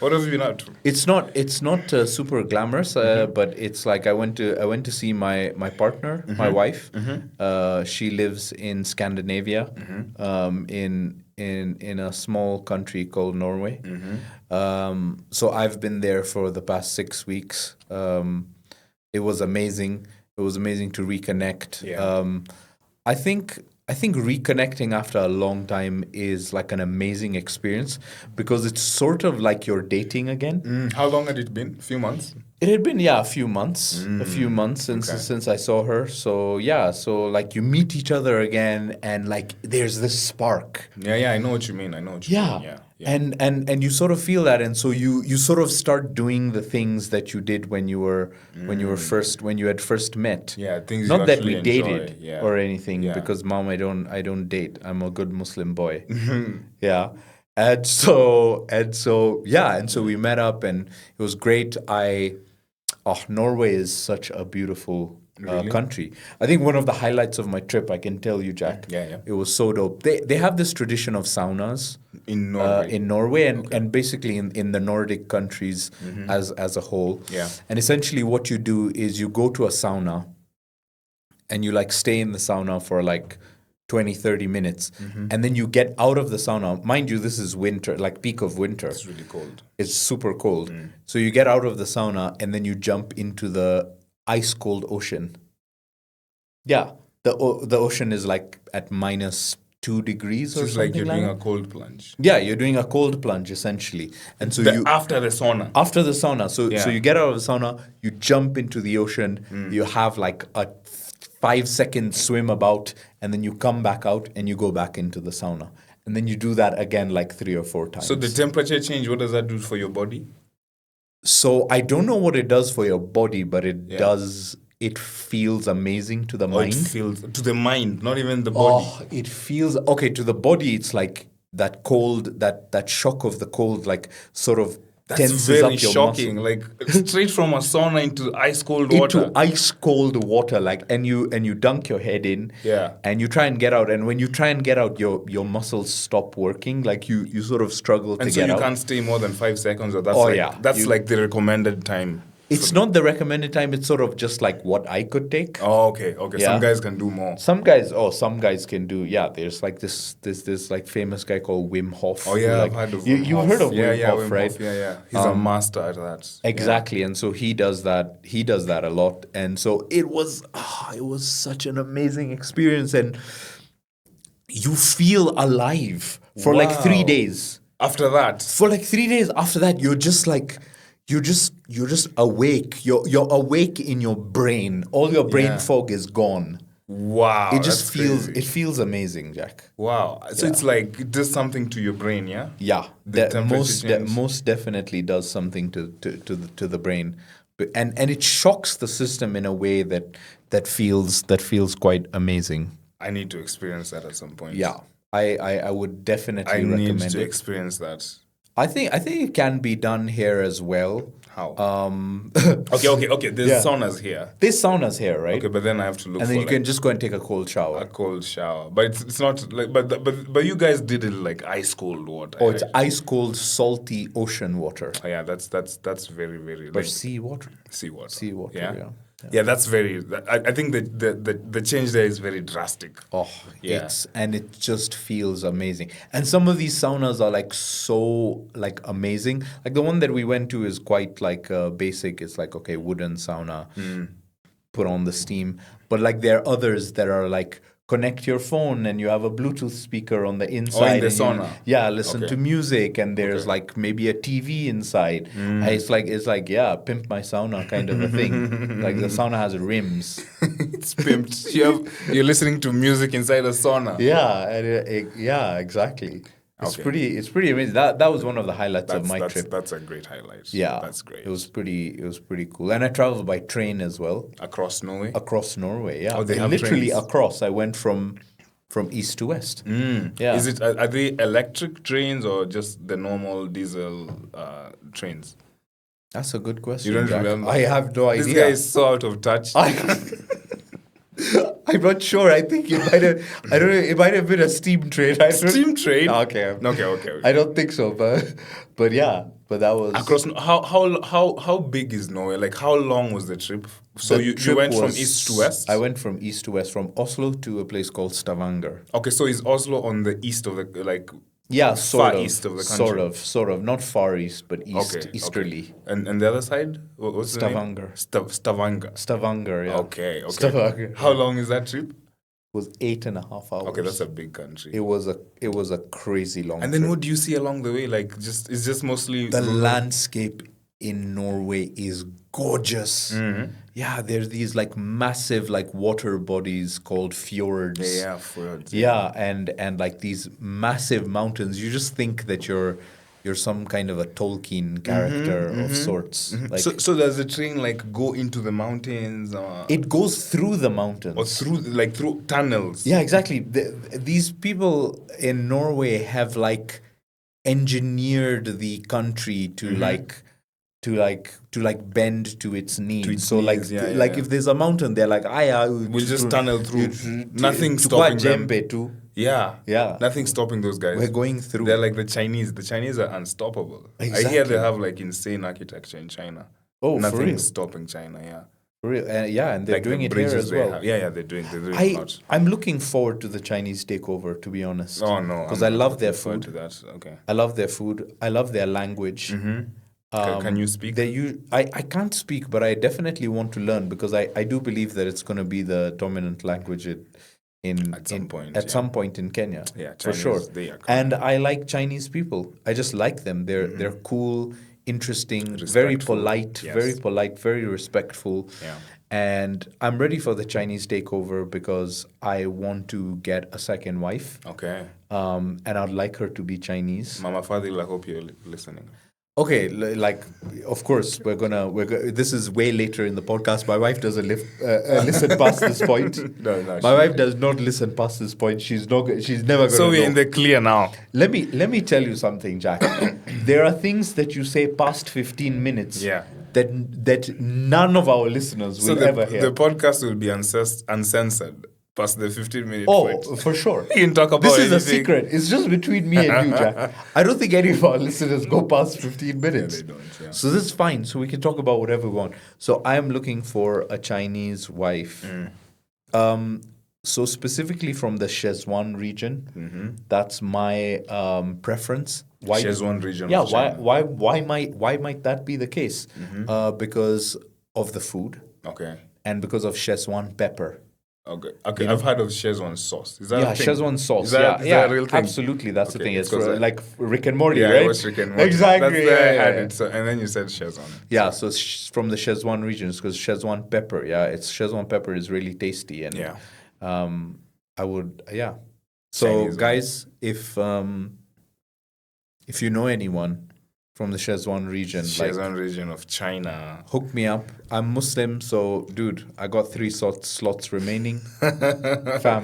What have you been up to? It's not super glamorous, but it's like I went to see my partner, my wife. She lives in Scandinavia, in a small country called Norway. So I've been there for the past 6 weeks. It was amazing. It was amazing to reconnect. Yeah. I think reconnecting after a long time is like an amazing experience because it's sort of like you're dating again. How long had it been? A few months? It had been a few months, since I saw her. So so like you meet each other again, and like there's this spark. Yeah, I know what you mean. I know what you mean. Yeah. And you sort of feel that, and so you sort of start doing the things that you did when you had first met. Yeah, things not you that we actually enjoy, dated yeah. or anything, Yeah. because mom, I don't date. I'm a good Muslim boy. Yeah. And so we met up, and it was great. Norway is such a beautiful Really? country. I think one of the highlights of my trip, I can tell you, Jack. Yeah. It was so dope. They have this tradition of saunas In Norway. in Norway, and basically in the Nordic countries as a whole. Yeah. And essentially what you do is you go to a sauna and you like stay in the sauna for like 20, 30 minutes. And then you get out of the sauna. Mind you, this is winter, like peak of winter. It's really cold. It's super cold. So you get out of the sauna and then you jump into the ice cold ocean. Yeah. The ocean is like at -2 degrees or It's something like you're like doing that. a cold plunge. Yeah, you're doing a cold plunge essentially. And so After the sauna. after the sauna, so Yeah. you get out of the sauna, you jump into the ocean, you have like a 5-second swim about, and then you come back out and you go back into the sauna. And then you do that again like 3 or 4 times. So the temperature change, what does that do for your body? So I don't know what it does for your body, but it feels amazing to the Or mind. it feels to the mind, not even the body. Oh, it feels okay to the body. It's like that cold, that shock of the cold, like sort of That's tenses very up your shocking. muscle. Like straight from a sauna into ice cold water. Into ice cold water, like, and you dunk your head in, Yeah. and you try and get out. And when you try and get out, your muscles stop working. Like you sort of struggle to And so get you out. can't stay more than 5 seconds, or that's Oh, like, yeah. that's like the recommended time. It's not the recommended time. It's sort of just like what I could take. Oh, okay. Yeah. Some guys can do more. Some guys can do. Yeah, there's like this like famous guy called Wim Hof. Oh yeah, like, I've heard of you. Wim You've Hof. heard of Wim Wim Hof, Wim right? Hof, yeah. He's a master at that. Exactly, and so he does that. He does that a lot, and so it was such an amazing experience, and you feel alive for like 3 Wow. days. After that, For like 3 days after that, you're just like. You're just awake. You're awake in your brain. All your brain Yeah. fog is gone. wow. It just that's crazy. feels amazing, Jack. Wow. So it's like it does something to your brain, yeah? Yeah, The that temperature change. most definitely does something to the brain, and it shocks the system in a way that feels quite amazing. I need to experience that at some point. Yeah, I would definitely I need recommend to it. experience that. I think it can be done here as well. How? Okay. There's saunas here. There's saunas here, right? Okay, but then I have to look And then for you can just go and take a cold a shower. cold shower. But it's not like but you guys did it like ice cold water. Oh, it's ice cold, salty ocean water. Oh, yeah, that's very, very Or like seawater. seawater. Seawater, yeah. Yeah, that's very. I think the change there is very drastic. Oh, Yeah. it just feels amazing. And some of these saunas are like so like amazing. Like the one that we went to is quite like basic. It's like, okay, wooden sauna, put on the steam. But like there are others that are like connect your phone and you have a Bluetooth speaker on the inside. the and you- sauna. yeah, listen Okay. to music, and there's like maybe a TV inside. It's like yeah, pimp my sauna kind of a thing. Like the sauna has rims. It's pimped. You're listening to music inside a sauna. Yeah, and yeah, exactly. It's Okay. pretty amazing. That was one of the highlights of my trip. That's a great highlight. Yeah, That's great. It was pretty cool, and I traveled by train as well Across Norway. across Norway. Yeah, Oh, they have literally trains? across. I went from east to west. Yeah, Is it are they electric trains or just the normal diesel trains? that's a good question. You don't Jack. remember? I have no idea. This guy is so out of touch. I'm not sure. I think it might have. I don't know. It might have been a steam train. Steam train? Okay. Okay. I don't think so, but yeah, but that was Across how big is Norway? Like how long was the trip? So the you trip went from was- east to west? I went from east to west, from Oslo to a place called Stavanger. Okay, so is Oslo on the east of the like Yeah, far east of the country? sort of, not far east, but east, Okay, easterly. okay. And the other side? What's the name? Stavanger. Stavanger. Stavanger, yeah. Okay, okay. Stavanger. How long is that trip? Was 8.5 hours. Okay, that's a big country. It was a crazy long And then trip. what do you see along the way? Like just it's just mostly The landscape in Norway is gorgeous. Mm-hmm. Yeah, there's these like massive like water bodies called fjords. Yeah, fjords. Yeah, and like these massive mountains. You just think that you're some kind of a Tolkien character of sorts. Like So does the train like go into the mountains or it goes through the mountains. through tunnels? Yeah, exactly. These people in Norway have like engineered the country to like bend to its needs. its So needs, yeah. if there's a mountain, they're like, We'll just tunnel through. Nothing stopping stopping them. Jembe too. Yeah. Yeah. Nothing stopping those guys. We're going through. They're like the Chinese. The Chinese are unstoppable. I hear Exactly. they have like insane architecture in China. Oh, for Nothing real? stopping China, yeah. For real. Yeah, and they're Like doing the it here bridges as they well. have. Yeah, they're doing a lot. I'm looking forward to the Chinese takeover, to be honest. Oh no. Because I'm I not love their looking forward food. to that. Okay. I love their food. I love their language. Can you speak? I can't speak, but I definitely want to learn because I do believe that it's going to be the dominant language At some point, in Kenya. Yeah, for Chinese, sure. they are And I like Chinese people. I just like them. They're cool, interesting, very Respectful. polite, Yes. very respectful. Yeah. And I'm ready for the Chinese takeover because I want to get a second wife. Okay. And I'd like her to be Chinese. Mama Fadhil, I hope you're listening. Okay, like of course this is way later in the podcast. My wife doesn't listen past this point. No, My wife does not listen past this point. She's never going to So we're know. in the clear now. Let me tell you something, Jack. There are things that you say past 15 minutes Yeah. that none of our listeners will ever hear. The podcast will be uncensored past the 15-minute Oh, point. for sure. You can talk about This is a anything. secret. It's just between me and you, Jack. I don't think any of our listeners go past 15 minutes. they don't, yeah. So this is fine. So we can talk about whatever we want. So I am looking for a Chinese wife. So specifically from the Szechuan region, that's my preference. Why? Szechuan region Yeah. of China. Why might that be the case? Because of the food Okay. and because of Szechuan pepper. Okay. I've heard of Szechuan sauce. Is that a thing? Szechuan sauce. Is that a real thing? Absolutely. That's the Okay, thing. It's because like Rick and Morty, Yeah, right? I watched Rick and Morty. Exactly. That's where I yeah, had yeah. it. So, and then you said Szechuan. Yeah, so it's from the Szechuan region because Szechuan pepper. Yeah, Szechuan pepper is really tasty, and Yeah. I would So Chinese guys, if you know anyone from the Szechuan region, Szechuan region of China. hook me up. I'm Muslim, so dude, I got 3 slots remaining. Fam,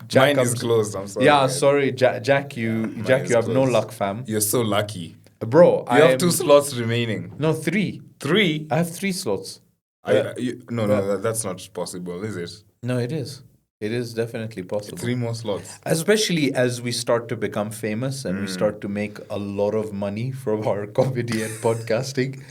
Jack, Mine is closed. I'm sorry. Yeah, guys. sorry, Jack. You is have no closed. luck, fam. You're so lucky. Bro, You have 2 slots remaining. No, 3. 3? I have 3 slots. No, that's not possible, is it? No, it is. It is definitely possible. 3 more slots. Especially as we start to become famous and we start to make a lot of money from our comedy and podcasting,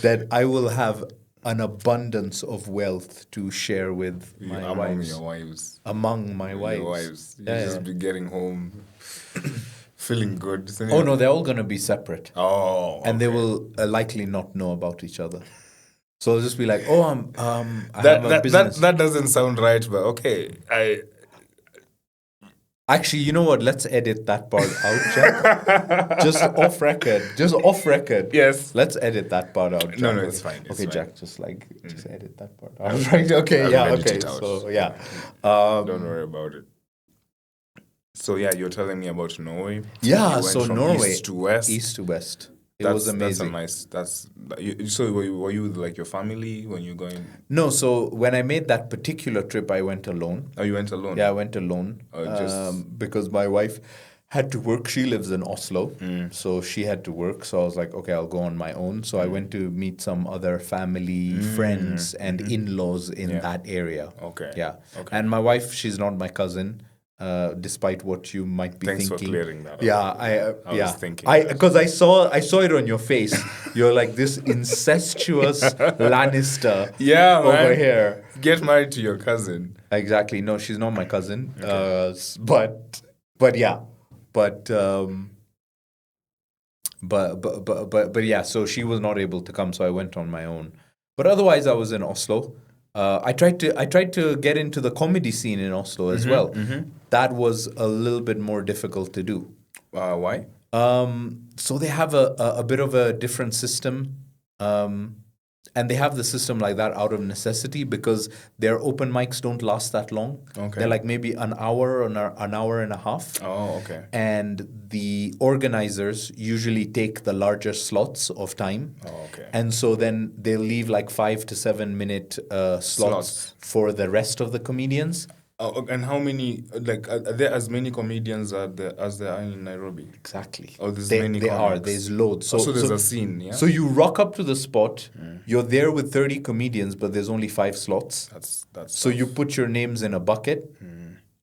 that I will have an abundance of wealth to share with my Among wives. your wives. Among my wives. Your wives. You Yeah, just yeah. be getting home feeling good. Isn't Oh it? no, they're all going to be separate. Oh. And they will likely not know about each other. So I'll just be like, oh, I that, have a that, business. that doesn't sound right, but okay. Actually, you know what? Let's edit that part out, Jack. Just off record. Yes. Let's edit that part out. Jack. No, it's fine. It's Okay, fine. Jack, just edit that part out. Right? Okay, I'll yeah, edit okay. it out. So, yeah. Don't worry about it. So yeah, you're telling me about Norway. Yeah, You went so from Norway. east to west. East to west. It was amazing. So were you with like your family when you going? No, so when I made that particular trip, I went alone. Oh, you went alone. Yeah, I went alone because my wife had to work. She lives in Oslo, so she had to work. So I was like, okay, I'll go on my own. So I went to meet some other family, friends, and in-laws in that area. Okay. Yeah. Okay. And my wife, she's not my cousin. despite what you might be Thanks for thinking. clearing that up. Yeah, I was thinking because I saw it on your face. You're like this incestuous Lannister Yeah, over man. here. Get married to your cousin. Exactly. No, she's not my cousin. But yeah, but but yeah. So she was not able to come, so I went on my own. But otherwise, I was in Oslo. I tried to get into the comedy scene in Oslo as well. That was a little bit more difficult to do. Why? So they have a bit of a different system. And they have the system like that out of necessity because their open mics don't last that long. Okay. They're like maybe an hour or an hour and a half. Oh, okay. And the organizers usually take the larger slots of time. Oh, okay. And so then they'll leave like 5 to 7 minute slots for the rest of the comedians. Oh, and how many, like, are there as many comedians as there are in Nairobi? Exactly. Oh, there's They many are. comics. There's loads. So there's a scene, yeah? So you rock up to the spot. You're there with 30 comedians, but there's only 5 slots. That's So you put your names in a bucket,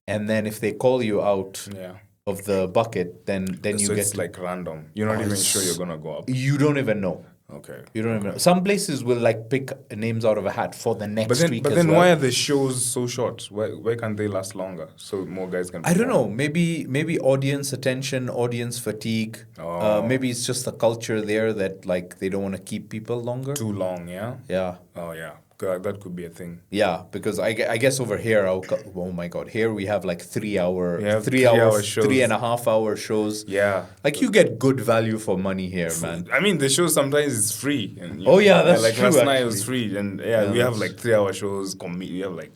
and then if they call you out yeah. of the bucket, then you So get it's like random. You're not even sure you're gonna go up. you don't even know. Okay. You don't even know. Some places will like pick names out of a hat for the next week. But as then well. why are the shows so short? Why can't they last longer so more guys can? I don't perform? know. Maybe audience attention, audience fatigue. Oh. Maybe it's just the culture there that like they don't want to keep people longer. Too long, yeah. Yeah. Oh yeah, that could be a thing. Yeah, because I guess over here, oh my God, here we have like 3 hour, We have 3 3 hour hours, shows. 3.5 hour shows. Yeah. Like you get good value for money here, man. I mean, the show sometimes is free. And, Oh, yeah, that's like true, last night it was actually. free, and yeah, we have that's like 3 hour shows. We have like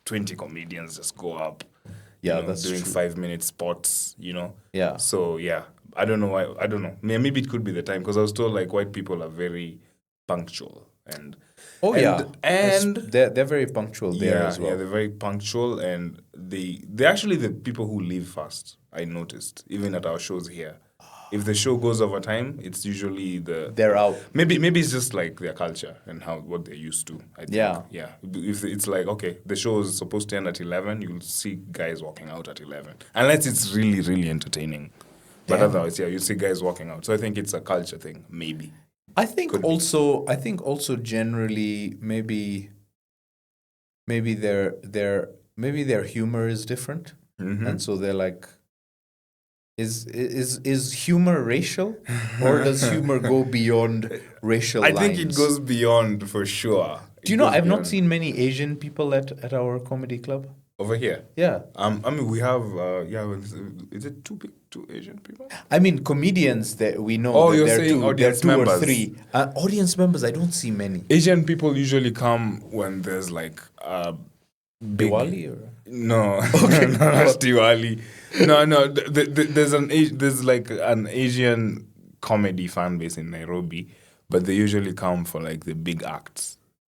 20 comedians just go up. Yeah, you know, that's doing true. 5-minute spots. You know. Yeah. So yeah, I don't know why. I don't know. Maybe it could be the time because I was told like white people are very punctual and. Oh yeah, and they're very punctual there as well. Yeah, they're very punctual, and they're actually the people who leave fast. I noticed even at our shows here. If the show goes over time, it's usually They're out. Maybe it's just like their culture and what they're used to. I think. Yeah. If it's like okay, the show is supposed to end at 11, you'll see guys walking out at 11, unless it's really really entertaining. But otherwise, yeah, you see guys walking out. So I think it's a culture thing, maybe. I think also generally maybe their humor is different, and so they're like, is humor racial, or does humor go beyond racial lines? I think it goes beyond for sure. Do you know I've not seen many Asian people at our comedy club. Over here? Yeah. I mean, we have, is it two Asian people? I mean, comedians that we know. Oh, that you're they're saying two, audience they're 2 or members. 3. Audience members, I don't see many. Asian people usually come when there's like big... Diwali or? No, okay. No, not Diwali. No, there's like an Asian comedy fan base in Nairobi, but they usually come for like the big acts.